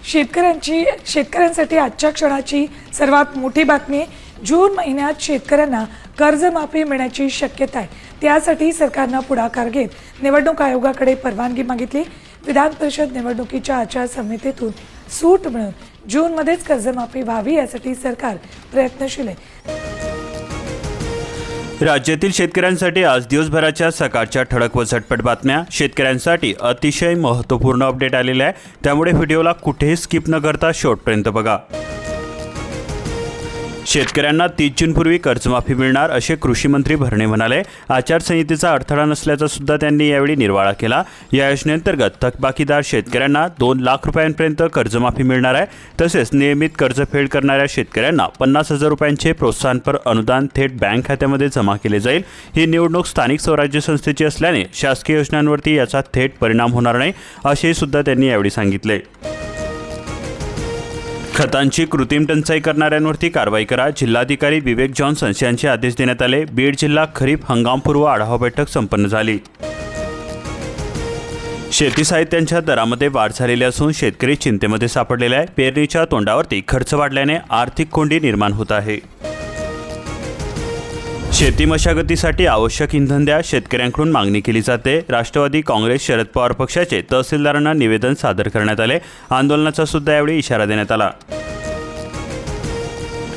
शेतकऱ्यांसाठी आजच्या क्षणाची सर्वात मोठी बातमी. जून महिन्यात शेतकऱ्यांना कर्जमाफी मिळण्याची शक्यता आहे. त्यासाठी सरकारनं पुढाकार घेत निवडणूक आयोगाकडे परवानगी मागितली. विधान परिषद निवडणुकीच्या आचारसंहितेतून सूट मिळून जूनमध्येच कर्जमाफी व्हावी यासाठी सरकार प्रयत्नशील आहे. राज्यातील शेतकऱ्यांसाठी आज दिवसभराच्या सकाळच्या ठळक व झटपट बातम्या. शेतकऱ्यांसाठी अतिशय महत्त्वपूर्ण अपडेट आलेला आहे, त्यामुळे व्हिडिओला कुठेही स्किप न करता शेवटपर्यंत बघा. शेतकऱ्यांना 30 जूनपूर्वी कर्जमाफी मिळणार असे कृषी मंत्री भरणे म्हणाले. आचारसंहितेचा अडथळा नसल्याचा सुद्धा त्यांनी यावेळी निर्वाळा केला. या योजनेअंतर्गत थकबाकीदार शेतकऱ्यांना 2 लाख रुपयांपर्यंत कर्जमाफी मिळणार आहे. तसेच नियमित कर्जफेड करणाऱ्या शेतकऱ्यांना 50,000 रुपयांचे प्रोत्साहनपर अनुदान थेट बँक खात्यामध्ये जमा केले जाईल. ही निवडणूक स्थानिक स्वराज्य संस्थेची असल्याने शासकीय योजनांवरती याचा थेट परिणाम होणार नाही असेही सुद्धा त्यांनी यावेळी सांगितले. खतांची कृत्रिम टंचाई करणाऱ्यांवरती कारवाई करा. जिल्हाधिकारी विवेक जॉन्सन यांचे आदेश देण्यात आले. बीड जिल्हा खरीप हंगामपूर्व आढावा बैठक संपन्न झाली. शेती साहित्यांच्या दरामध्ये वाढ झालेली असून शेतकरी चिंतेमध्ये सापडलेले आहे. पेरणीच्या तोंडावरती खर्च वाढल्याने आर्थिक कोंडी निर्माण होत आहे. शेती मशागतीसाठी आवश्यक इंधन द्या, शेतकऱ्यांकडून मागणी केली जाते. राष्ट्रवादी काँग्रेस शरद पवार पक्षाचे तहसीलदारांना निवेदन सादर करण्यात आले. आंदोलनाचा सुद्धा यावेळी इशारा देण्यात आला.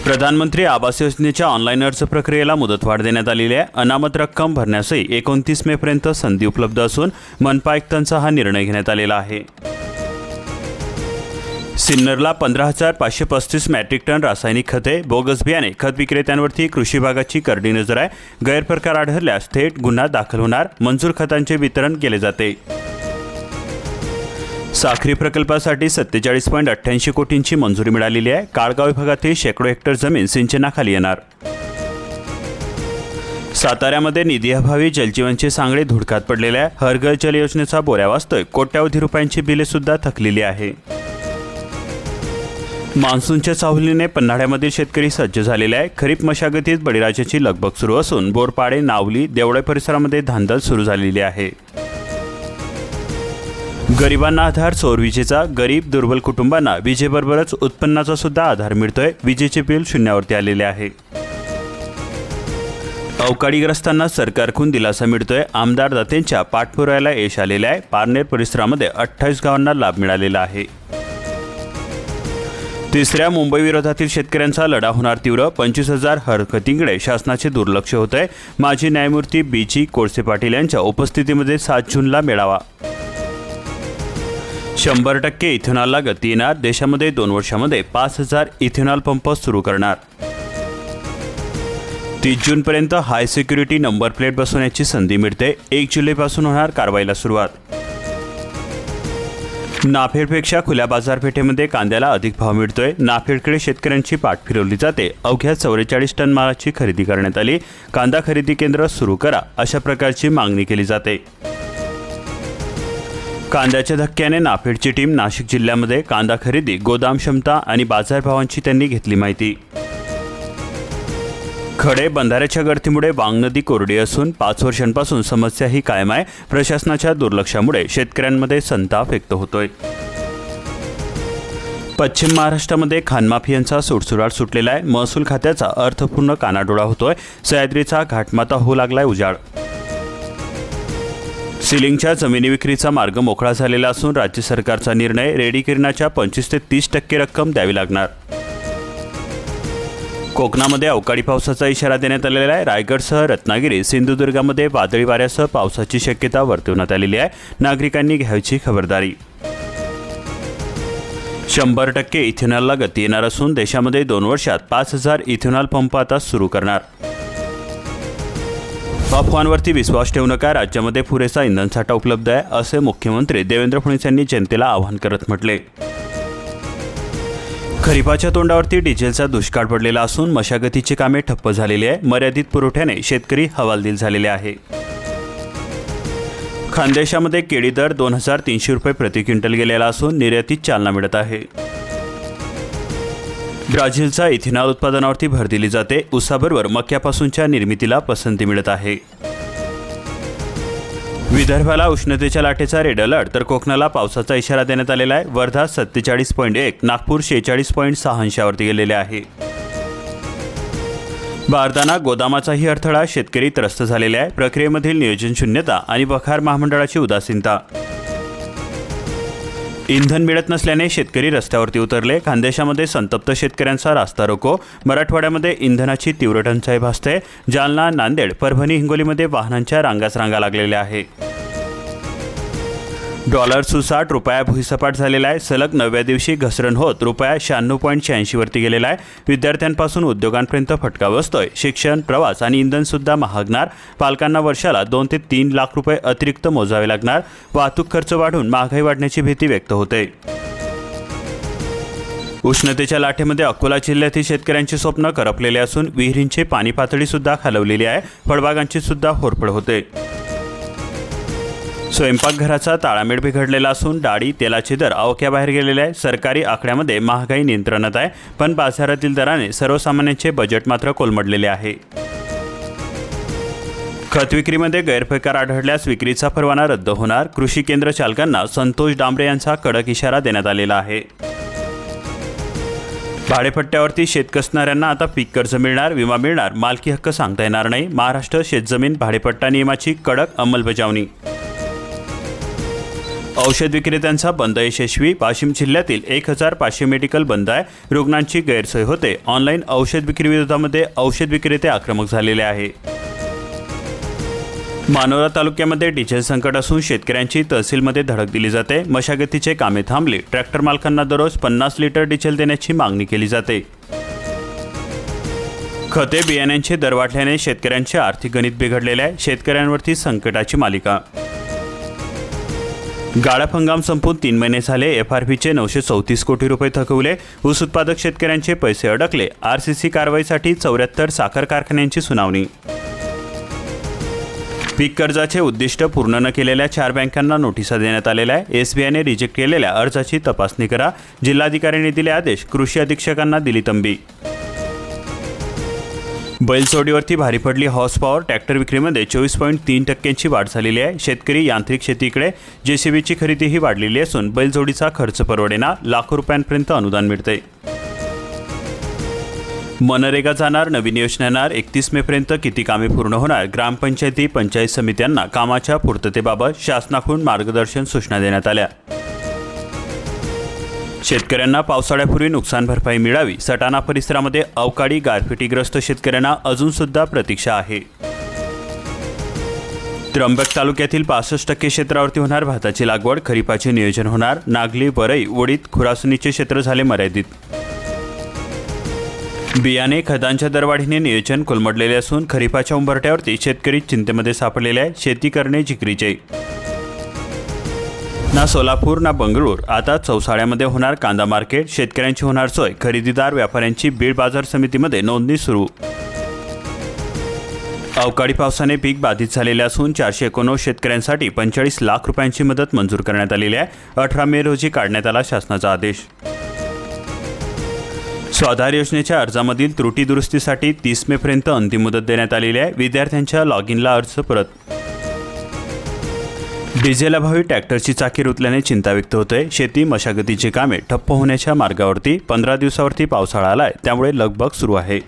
प्रधानमंत्री आवास योजनेच्या ऑनलाईन अर्ज प्रक्रियेला मुदतवाढ देण्यात आलेली आहे. अनामत रक्कम भरण्यासही 29 मेपर्यंत संधी उपलब्ध असून मनपा आयुक्तांचा हा निर्णय घेण्यात आलेला आहे. सिन्नरला 15,535 मॅट्रिक टन रासायनिक खते, बोगस बियाणे खत विक्रेत्यांवरती कृषी विभागाची करडी नजर आहे. गैरप्रकार आढळल्यास थेट गुन्हा दाखल होणार. मंजूर खतांचे वितरण केले जाते. साखरी प्रकल्पासाठी 47.88 कोटींची मंजुरी मिळालेली आहे. काळगाव विभागातील शेकडो हेक्टर जमीन सिंचनाखाली येणार. साताऱ्यामध्ये निधीअभावी जलजीवनचे सांगडे धुडकात पडलेले आहे. हर घर जल योजनेचा बोऱ्या वाजतोय. कोट्यावधी रुपयांची बिले सुद्धा थकलेली आहे. मान्सूनच्या चाहुलीने पन्हाळ्यामधील शेतकरी सज्ज झालेले आहे. खरीप मशागतीत बळीराजाची लगबग सुरू असून बोरपाडे, नावली, देवळे परिसरामध्ये धांदल सुरू झालेली आहे. गरिबांना आधार सौर विजेचा. गरीब दुर्बल कुटुंबांना विजेबरोबरच उत्पन्नाचा सुद्धा आधार मिळतोय. विजेचे बिल शून्यावरती आलेले आहे. अवकाळीग्रस्तांना सरकारकडून दिलासा मिळतोय. आमदार दातेंच्या पाठपुराव्याला यश आलेले आहे. पारनेर परिसरामध्ये 28 गावांना लाभ मिळालेला आहे. तिसऱ्या मुंबई विरोधातील शेतकऱ्यांचा लढा होणार तीव्र. 25,000 हरकतींकडे शासनाचे दुर्लक्ष होत आहे. माजी न्यायमूर्ती BG कोळसे पाटील यांच्या उपस्थितीमध्ये 7 जूनला मेळावा. 100% इथेनॉलला गती येणार. देशामध्ये 2 वर्षामध्ये 5,000 इथेनॉल पंप सुरू करणार. 30 जूनपर्यंत हाय सिक्युरिटी नंबर प्लेट बसवण्याची संधी मिळते. 1 जुलैपासून होणार कारवाईला सुरुवात. नाफेडपेक्षा खुल्या बाजारपेठेमध्ये कांद्याला अधिक भाव मिळतोय. नाफेडकडे शेतकऱ्यांची पाठ फिरवली जाते. अवघ्या 44 टन मालाची खरेदी करण्यात आली. कांदा खरेदी केंद्र सुरू करा अशा प्रकारची मागणी केली जाते. कांद्याच्या धक्क्याने नाफेडची टीम नाशिक जिल्ह्यामध्ये कांदा खरेदी, गोदाम क्षमता आणि बाजारभावांची त्यांनी घेतली माहिती. खडे बंधाऱ्याच्या गळतीमुळे वांग नदी कोरडी असून 5 वर्षांपासून समस्या ही कायम आहे. प्रशासनाच्या दुर्लक्षामुळे शेतकऱ्यांमध्ये संताप व्यक्त होतोय. पश्चिम महाराष्ट्रामध्ये खानमाफियांचा सुटसुराट सुटलेला आहे. महसूल खात्याचा अर्थपूर्ण कानाडोळा होतोय. सह्याद्रीचा घाटमाता होऊ लागलाय उजाड. सिलिंगच्या जमिनी विक्रीचा मार्ग मोकळा झालेला असून राज्य सरकारचा निर्णय. रेडीकरणाच्या 25 ते 30% रक्कम द्यावी लागणार. कोकणामध्ये अवकाळी पावसाचा इशारा देण्यात आलेला आहे. रायगडसह रत्नागिरी, सिंधुदुर्गामध्ये वादळी वाऱ्यासह पावसाची शक्यता वर्तवण्यात आलेली आहे. नागरिकांनी घ्यायची खबरदारी. 100% इथेनॉलला गती येणार असून देशामध्ये 2 वर्षात 5,000 इथेनॉल पंप आता सुरू करणार. अफवांवरती विश्वास ठेवू नका. राज्यामध्ये पुरेसा इंधनसाठा उपलब्ध आहे असे मुख्यमंत्री देवेंद्र फडणवीस यांनी जनतेला आवाहन करत म्हटले. खरीपाच्या तोंडावरती डिझेलचा दुष्काळ पडलेला असून मशागतीची कामे ठप्प झालेली आहे. मर्यादित पुरवठ्याने शेतकरी हवालदिल झालेले आहे. खानदेशामध्ये केळी दर 2,300 रुपये प्रति क्विंटल गेलेला असून निर्यातीत चालना मिळत आहे. ब्राझीलचा इथेनॉल उत्पादनावरती भर दिली जाते. ऊसाबरोबर मक्यापासूनच्या निर्मितीला पसंती मिळत आहे. विदर्भाला उष्णतेच्या लाटेचा रेड अलर्ट तर कोकणाला पावसाचा इशारा देण्यात आलेला आहे. वर्धा 47.1, नागपूर 46.6 अंशावरती गेलेले आहे. बारदाना गोदामाचाही अडथळा, शेतकरी त्रस्त झालेले आहे. प्रक्रियेमधील नियोजन शून्यता आणि वखार महामंडळाची उदासीनता. इंधन मिळत नसल्याने शेतकरी रस्त्यावरती उतरले. खानदेशामध्ये संतप्त शेतकऱ्यांचा रास्ता रोको. मराठवाड्यामध्ये इंधनाची तीव्र टंचाई भासते. जालना, नांदेड, परभणी, हिंगोलीमध्ये वाहनांच्या रांगाच रांगा लागलेल्या आहे. डॉलर सुसाट, रुपया भुईसपाट झालेला आहे. सलग 9व्या दिवशी घसरण होत रुपया 96.86 वरती गेलेला आहे. विद्यार्थ्यांपासून उद्योगांपर्यंत फटका बसतोय. शिक्षण, प्रवास आणि इंधन सुद्धा महागणार. पालकांना वर्षाला 2 ते 3 लाख रुपये अतिरिक्त मोजावे लागणार. वाहतूक खर्च वाढून महागाई वाढण्याची भीती व्यक्त होते. उष्णतेच्या लाटेमध्ये अकोला जिल्ह्यातील शेतकऱ्यांची स्वप्न करपलेले असून विहिरींची पाणी पातळी सुद्धा खालवलेली आहे. फळबागांची सुद्धा होरपळ होते. स्वयंपाकघराचा ताळमेळ बिघडलेला असून डाळी, तेलाचे दर आवाक्याबाहेर गेलेले आहे. सरकारी आकड्यामध्ये महागाई नियंत्रणात आहे, पण बाजारातील दराने सर्वसामान्यांचे बजेट मात्र कोलमडलेले आहे. खत विक्रीमध्ये गैरप्रकार आढळल्यास विक्रीचा परवाना रद्द होणार. कृषी केंद्र चालकांना संतोष डांबरे यांचा कडक इशारा देण्यात आलेला आहे. भाडेपट्ट्यावरती शेत कसणाऱ्यांना आता पीक कर्ज मिळणार, विमा मिळणार, मालकी हक्क सांगता येणार नाही. महाराष्ट्र शेतजमीन भाडेपट्टा नियमाची कडक अंमलबजावणी. औषध विक्रेत्यांचा बंद यशस्वी. वाशिम जिल्ह्यातील 1500 मेडिकल बंद आहे. रुग्णांची गैरसोय होते. ऑनलाईन औषध विक्री विरोधामध्ये औषध विक्रेते आक्रमक झालेले आहे. मानोरा तालुक्यामध्ये डिझेल संकट असून शेतकऱ्यांची तहसीलमध्ये धडक दिली जाते. मशागतीचे कामे थांबली. ट्रॅक्टर मालकांना दररोज 50 लिटर डिझेल देण्याची मागणी केली जाते. खते बियाण्यांचे दर वाढल्याने शेतकऱ्यांचे आर्थिक गणित बिघडलेले आहे. शेतकऱ्यांवरती संकटाची मालिका. गाळप हंगाम संपून 3 महिने झाले. FRPचे 934 कोटी रुपये थकवले. ऊस उत्पादक शेतकऱ्यांचे पैसे अडकले. RCC कारवाईसाठी 74 साखर कारखान्यांची सुनावणी. पीक कर्जाचे उद्दिष्ट पूर्ण न केलेल्या 4 बँकांना नोटिसा देण्यात आलेल्या आहे. SBIने रिजेक्ट केलेल्या अर्जाची तपासणी करा. जिल्हाधिकाऱ्यांनी दिले आदेश. कृषी अधीक्षकांना दिली तंबी. बैलजोडीवरती भारी पडली हॉर्स पॉवर. ट्रॅक्टर विक्रीमध्ये 24.3% वाढ झालेली आहे. शेतकरी यांत्रिक शेतीकडे. JCBची खरेदीही वाढलेली असून बैलजोडीचा खर्च परवडेना. लाखो रुपयांपर्यंत अनुदान मिळते. मनरेगा जाणार, नवीन योजना येणार. 31 मेपर्यंत किती कामे पूर्ण होणार? ग्रामपंचायती, पंचायत समित्यांना कामाच्या पूर्ततेबाबत शासनाकडून मार्गदर्शन सूचना देण्यात आल्या. शेतकऱ्यांना पावसाळ्यापूर्वी नुकसान भरपाई मिळावी. सटाणा परिसरामध्ये अवकाळी गारपिटीग्रस्त शेतकऱ्यांना अजून सुद्धा प्रतीक्षा आहे. त्र्यंबक तालुक्यातील 65% क्षेत्रावरती होणार भाताची लागवड. खरीपाचे नियोजन होणार. नागली, वरई, वडीत खुरासणीचे क्षेत्र झाले मर्यादित. बियाणे, खतांच्या दरवाढीने नियोजन कोलमडलेले असून खरीपाच्या उंबरठ्यावरती शेतकरी चिंतेमध्ये सापडलेले आहे. शेती करणे जिकरीचे. ना सोलापूर ना बंगळूर. आता चौसाळ्यामध्ये होणार कांदा मार्केट. शेतकऱ्यांची होणार सोय. खरेदीदार व्यापाऱ्यांची बीड बाजार समितीमध्ये नोंदणी सुरू. अवकाळी पावसाने पीक बाधित झालेले असून 489 शेतकऱ्यांसाठी 45 लाख रुपयांची मदत मंजूर करण्यात आलेली आहे. 18 मे रोजी काढण्यात आला शासनाचा आदेश. स्वाधार योजनेच्या अर्जामधील त्रुटी दुरुस्तीसाठी 30 मेपर्यंत अंतिम मुदत देण्यात आलेली आहे. विद्यार्थ्यांच्या लॉगिनला अर्ज परत. डिझेलअभावी ट्रॅक्टरची चाकी रुतल्याने चिंता व्यक्त होते. शेती मशागतीची कामे ठप्प होण्याच्या मार्गावरती. 15 दिवसावरती पावसाळा आलाय, त्यामुळे लगबग सुरू आहे.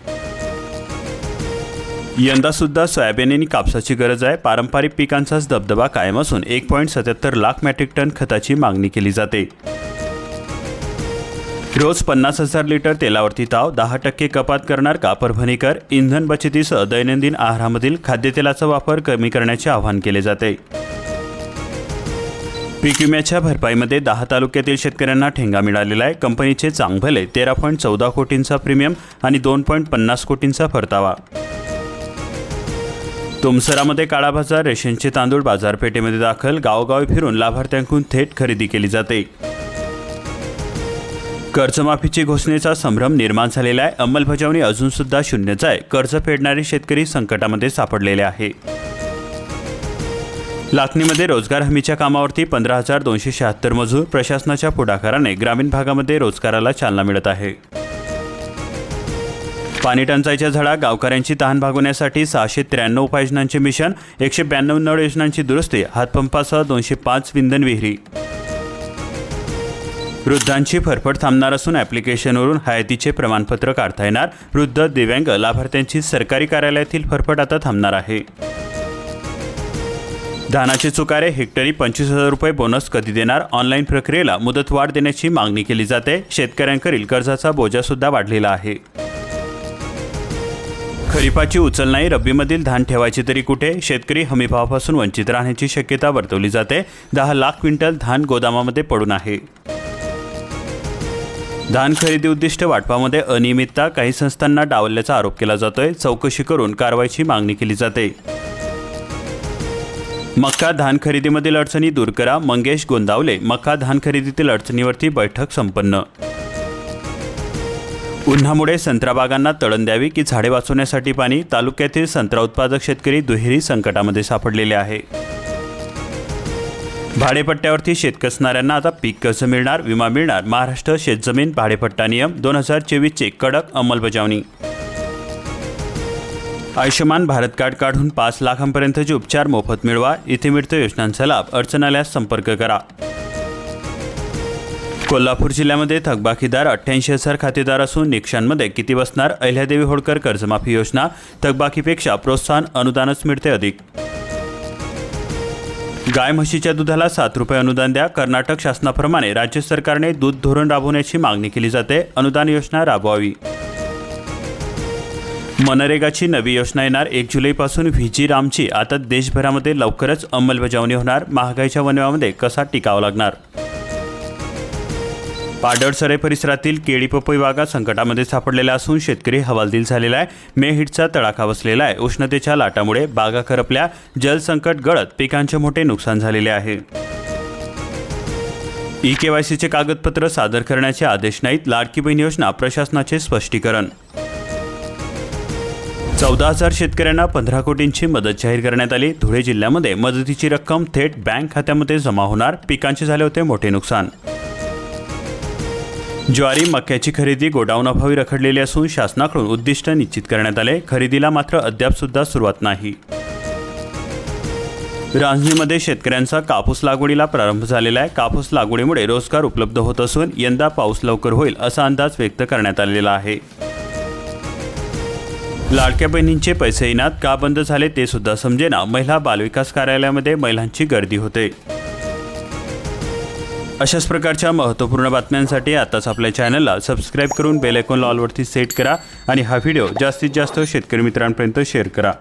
यंदा सुद्धा सोयाबीन आणि कापसाची गरज आहे. पारंपरिक पिकांचाच दबदबा कायम असून 1.77 लाख मेट्रिक टन खताची मागणी केली जाते. रोज 50,000 लिटर तेलावरती ताव. 10% कपात करणार का परभणीकर? इंधन बचतीसह दैनंदिन आहारामधील खाद्यतेलाचा वापर कमी करण्याचे आवाहन केले जाते. पीक विम्याच्या भरपाईमध्ये 10 तालुक्यातील शेतकऱ्यांना ठेंगा मिळालेला आहे. कंपनीचे चांगभले 13.14 कोटींचा प्रीमियम आणि 2.50 कोटींचा परतावा. तुमसरामध्ये काळा बाजार. रेशनचे तांदूळ बाजारपेठेमध्ये दाखल. गावोगावी फिरून लाभार्थ्यांकडून थेट खरेदी केली जाते. कर्जमाफीची घोषणेचा संभ्रम निर्माण झालेला आहे. अंमलबजावणी अजून सुद्धा शून्यच आहे. कर्ज फेडणारे शेतकरी संकटामध्ये सापडलेले आहे. लाखनीमध्ये रोजगार हमीच्या कामावरती 15,276 मजूर. प्रशासनाच्या पुढाकाराने ग्रामीण भागामध्ये रोजगाराला चालना मिळत आहे. पाणी टंचाईच्या झळा, गावकऱ्यांची तहान भागवण्यासाठी 693 उपाययोजनांचे मिशन, 192 नळ योजनांची दुरुस्ती, हातपंपासह 205 विंधन विहिरी. वृद्धांची फरफट थांबणार असून ॲप्लिकेशनवरून हयातीचे प्रमाणपत्र काढता येणार. वृद्ध, दिव्यांग लाभार्थ्यांची सरकारी कार्यालयातील फरफट आता थांबणार आहे. धानाचे चुकारे, हेक्टरी 25,000 रुपये बोनस कधी देणार? ऑनलाईन प्रक्रियेला मुदतवाढ देण्याची मागणी केली जाते. शेतकऱ्यांकडील कर्जाचा बोजा सुद्धा वाढलेला आहे. खरीपाची उचल नाही, रब्बीमधील धान ठेवायचे तरी कुठे? शेतकरी हमीभावापासून वंचित राहण्याची शक्यता वर्तवली जाते. 10 लाख क्विंटल धान गोदामामध्ये पडून आहे. धान खरेदी उद्दिष्ट वाटपामध्ये अनियमितता, काही संस्थांना डावलल्याचा आरोप केला जातोय. चौकशी करून कारवाईची मागणी केली जाते. मक्का धान खरेदीमधील अडचणी दूर करा, मंगेश गोंदावले. मक्का धान खरेदीतील अडचणीवरती बैठक संपन्न. उन्हामुळे संत्रा बागांना तळण द्यावी की झाडे वाचवण्यासाठी पाणी? तालुक्यातील संत्रा उत्पादक शेतकरी दुहेरी संकटामध्ये सापडलेले आहे. भाडेपट्ट्यावरती शेत कसणाऱ्यांना आता पीक कर्ज मिळणार, विमा मिळणार. महाराष्ट्र शेतजमीन भाडेपट्टा नियम 2024ची कडक अंमलबजावणी. आयुष्यमान भारत कार्ड काढून 5 लाखांपर्यंतचे उपचार मोफत मिळवा. इथे मिळतो योजनांचा लाभ. अडचण आल्यास संपर्क करा. कोल्हापूर जिल्ह्यामध्ये थकबाकीदार 88,000 खातेदार असून निकषांमध्ये किती बसणार? अहिल्यादेवी होळकर कर्जमाफी योजना. थकबाकीपेक्षा प्रोत्साहन अनुदानच मिळते अधिक. गाय म्हशीच्या दुधाला 7 रुपये अनुदान द्या. कर्नाटक शासनाप्रमाणे राज्य सरकारने दूध धोरण राबवण्याची मागणी केली जाते. अनुदान योजना राबवावी. मनरेगाची नवी योजना येणार. 1 जुलैपासून व्हीजी रामची आता देशभरामध्ये लवकरच अंमलबजावणी होणार. महागाईच्या वणव्यामध्ये कसा टिकावा लागणार? पाडळसरे परिसरातील केळी पपई बागा संकटामध्ये सापडलेल्या असून शेतकरी हवालदिल झालेला आहे. मे हिटचा तडाखा बसलेला आहे. उष्णतेच्या लाटामुळे बागा करपल्या, जलसंकट गळत पिकांचे मोठे नुकसान झालेले आहे. ई-केवायसीचे कागदपत्र सादर करण्याचे आदेश नाहीत. लाडकी बहीण योजना प्रशासनाचे स्पष्टीकरण. 14,000 शेतकऱ्यांना 15 कोटींची मदत जाहीर करण्यात आली. धुळे जिल्ह्यामध्ये मदतीची रक्कम थेट बँक खात्यामध्ये जमा होणार. पिकांचे झाले होते मोठे नुकसान. ज्वारी, मक्याची खरेदी गोडाऊनअभावी रखडलेली असून शासनाकडून उद्दिष्ट निश्चित करण्यात आले. खरेदीला मात्र अद्याप सुद्धा सुरुवात नाही. रांजणीमध्ये शेतकऱ्यांचा कापूस लागवडीला प्रारंभ झालेला आहे. कापूस लागवडीमुळे रोजगार उपलब्ध होत असून यंदा पाऊस लवकर होईल असा अंदाज व्यक्त करण्यात आलेला आहे. लाडक्या बहिणींचे पैसे येणार, का बंद झाले ते सुद्धा समजेना. महिला बालविकास कार्यालयामध्ये महिलांची गर्दी होते. अशाच प्रकारच्या महत्त्वपूर्ण बातम्यांसाठी आताच आपल्या चॅनलला सबस्क्राईब करून बेल आयकॉन ऑलवरती सेट करा आणि हा व्हिडिओ जास्तीत जास्त शेतकरी मित्रांपर्यंत शेअर करा.